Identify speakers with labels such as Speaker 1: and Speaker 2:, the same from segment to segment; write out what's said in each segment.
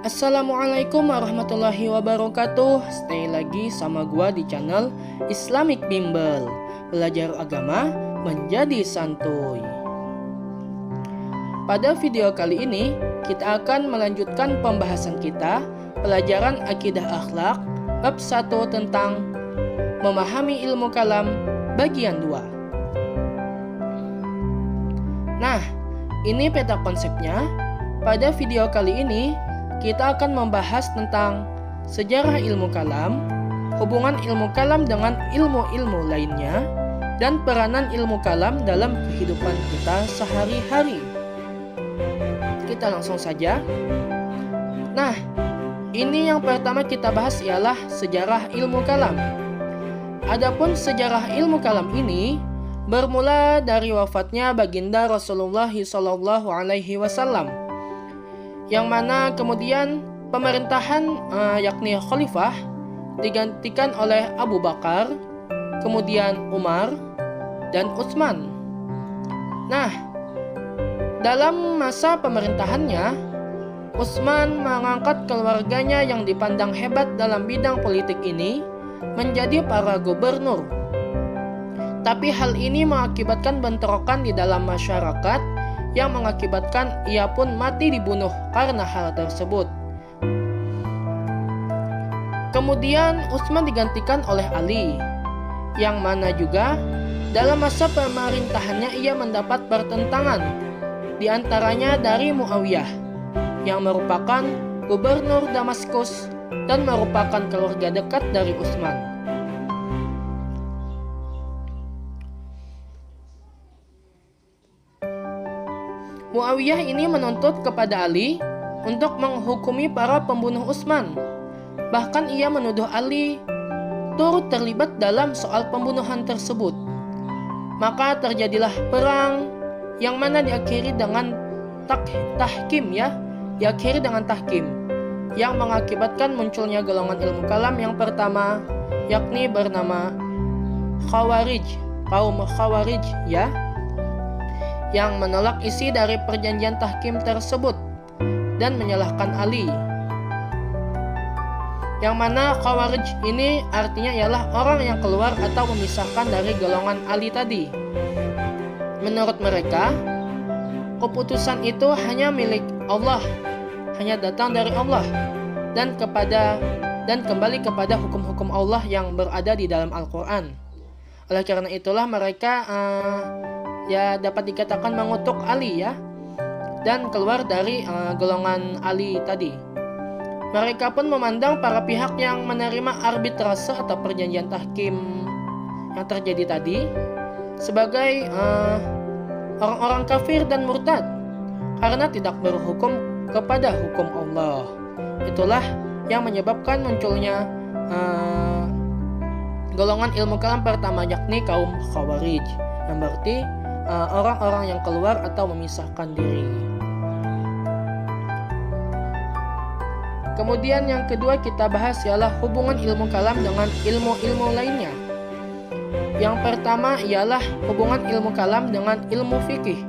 Speaker 1: Assalamualaikum warahmatullahi wabarakatuh. Stay lagi sama gua di channel Islamic Bimbel. Belajar agama menjadi santuy. Pada video kali ini kita akan melanjutkan pembahasan kita pelajaran akidah akhlak bab 1 tentang memahami ilmu kalam bagian 2. Nah, ini peta konsepnya. Pada video kali ini kita akan membahas tentang sejarah ilmu kalam, hubungan ilmu kalam dengan ilmu-ilmu lainnya, dan peranan ilmu kalam dalam kehidupan kita sehari-hari. Kita langsung saja. Nah, ini yang pertama kita bahas ialah sejarah ilmu kalam. Adapun sejarah ilmu kalam ini bermula dari wafatnya baginda Rasulullah SAW, yang mana kemudian pemerintahan yakni khalifah digantikan oleh Abu Bakar, kemudian Umar, dan Utsman. Nah, dalam masa pemerintahannya, Utsman mengangkat keluarganya yang dipandang hebat dalam bidang politik ini menjadi para gubernur. Tapi hal ini mengakibatkan bentrokan di dalam masyarakat yang mengakibatkan ia pun mati dibunuh karena hal tersebut. Kemudian Utsman digantikan oleh Ali, yang mana juga dalam masa pemerintahannya ia mendapat pertentangan, di antaranya dari Muawiyah, yang merupakan gubernur Damaskus dan merupakan keluarga dekat dari Utsman. Muawiyah ini menuntut kepada Ali untuk menghukumi para pembunuh Utsman. Bahkan ia menuduh Ali turut terlibat dalam soal pembunuhan tersebut. Maka terjadilah perang yang mana diakhiri dengan tahkim yang mengakibatkan munculnya golongan ilmu kalam yang pertama, yakni bernama Khawarij, kaum Khawarij yang menolak isi dari perjanjian tahkim tersebut dan menyalahkan Ali. Yang mana Khawarij ini artinya ialah orang yang keluar atau memisahkan dari golongan Ali tadi. Menurut mereka, keputusan itu hanya milik Allah, hanya datang dari Allah dan kembali kepada hukum-hukum Allah yang berada di dalam Al-Quran. Oleh karena itulah mereka dapat dikatakan mengutuk Ali dan keluar dari golongan Ali tadi. Mereka pun memandang para pihak yang menerima arbitrase atau perjanjian tahkim yang terjadi tadi sebagai orang-orang kafir dan murtad karena tidak berhukum kepada hukum Allah. Itulah yang menyebabkan munculnya golongan ilmu kalam pertama, yakni kaum Khawarij, yang berarti orang-orang yang keluar atau memisahkan diri. Kemudian yang kedua kita bahas ialah hubungan ilmu kalam dengan ilmu-ilmu lainnya. Yang pertama ialah hubungan ilmu kalam dengan ilmu fikih.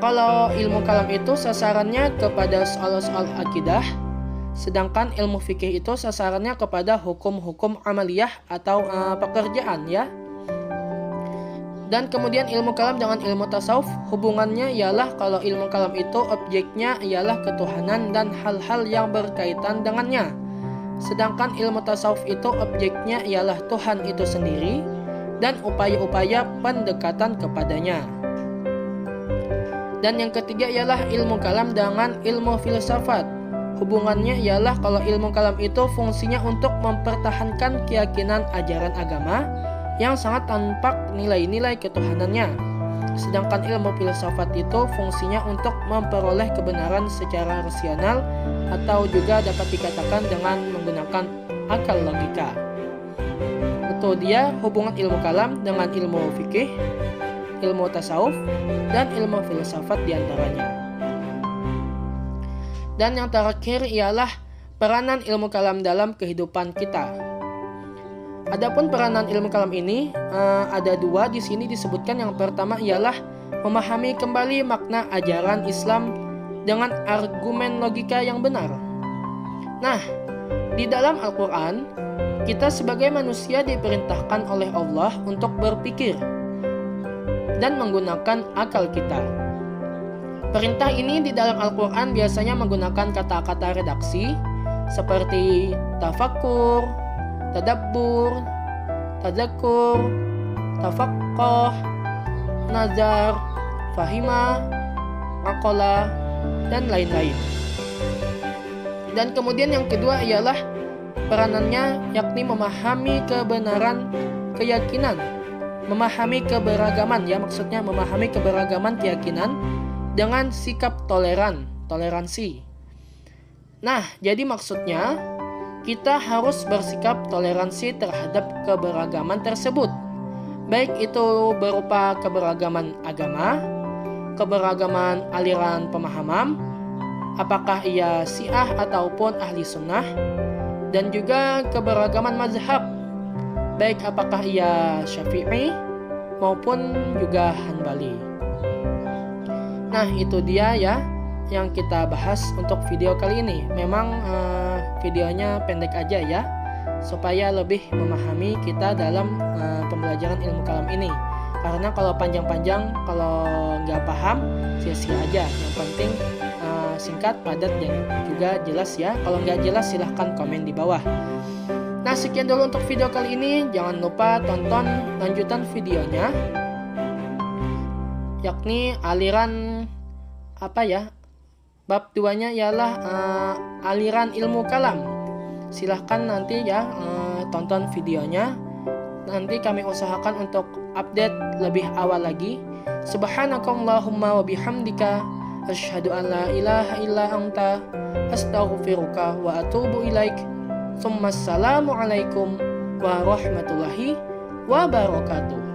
Speaker 1: Kalau ilmu kalam itu sasarannya kepada soal-soal akidah, sedangkan ilmu fikih itu sasarannya kepada hukum-hukum amaliyah atau pekerjaan Dan kemudian ilmu kalam dengan ilmu tasawuf, hubungannya ialah kalau ilmu kalam itu objeknya ialah ketuhanan dan hal-hal yang berkaitan dengannya. Sedangkan ilmu tasawuf itu objeknya ialah Tuhan itu sendiri dan upaya-upaya pendekatan kepadanya. Dan yang ketiga ialah ilmu kalam dengan ilmu filsafat. Hubungannya ialah kalau ilmu kalam itu fungsinya untuk mempertahankan keyakinan ajaran agama yang sangat tampak nilai-nilai ketuhanannya. Sedangkan ilmu filsafat itu fungsinya untuk memperoleh kebenaran secara rasional atau juga dapat dikatakan dengan menggunakan akal logika. Itu dia hubungan ilmu kalam dengan ilmu fikih, ilmu tasawuf, dan ilmu filsafat diantaranya. Dan yang terakhir ialah peranan ilmu kalam dalam kehidupan kita. Adapun peranan ilmu kalam ini ada dua di sini disebutkan. Yang pertama ialah memahami kembali makna ajaran Islam dengan argumen logika yang benar. Nah, di dalam Al-Quran, kita sebagai manusia diperintahkan oleh Allah untuk berpikir dan menggunakan akal kita. Perintah ini di dalam Al-Quran biasanya menggunakan kata-kata redaksi seperti tafakkur, tadabbur, tadzakur, tafaqqah, nazar, fahima, aqala, dan lain-lain. Dan kemudian yang kedua ialah peranannya, yakni memahami kebenaran keyakinan, memahami keberagaman, maksudnya memahami keberagaman keyakinan dengan sikap toleransi. Nah, jadi maksudnya kita harus bersikap toleransi terhadap keberagaman tersebut, baik itu berupa keberagaman agama, keberagaman aliran pemahaman, apakah ia Syiah ataupun ahli sunnah, dan juga keberagaman mazhab, baik apakah ia Syafi'i maupun juga Hanbali. Nah, itu dia ya yang kita bahas untuk video kali ini. Memang videonya pendek aja ya, supaya lebih memahami kita dalam pembelajaran ilmu kalam ini. Karena kalau panjang-panjang, kalau nggak paham, sia-sia aja. Yang penting singkat, padat, dan juga jelas ya. Kalau nggak jelas silahkan komen di bawah. Nah, sekian dulu untuk video kali ini. Jangan lupa tonton lanjutan videonya, yakni aliran bab 2-nya ialah aliran ilmu kalam. Silahkan nanti ya tonton videonya. Nanti kami usahakan untuk update lebih awal lagi. Subhanakallahumma wa bihamdika asyhadu an la ilaha illa anta astaghfiruka wa atubu ilaik. Assalamualaikum warahmatullahi wabarakatuh.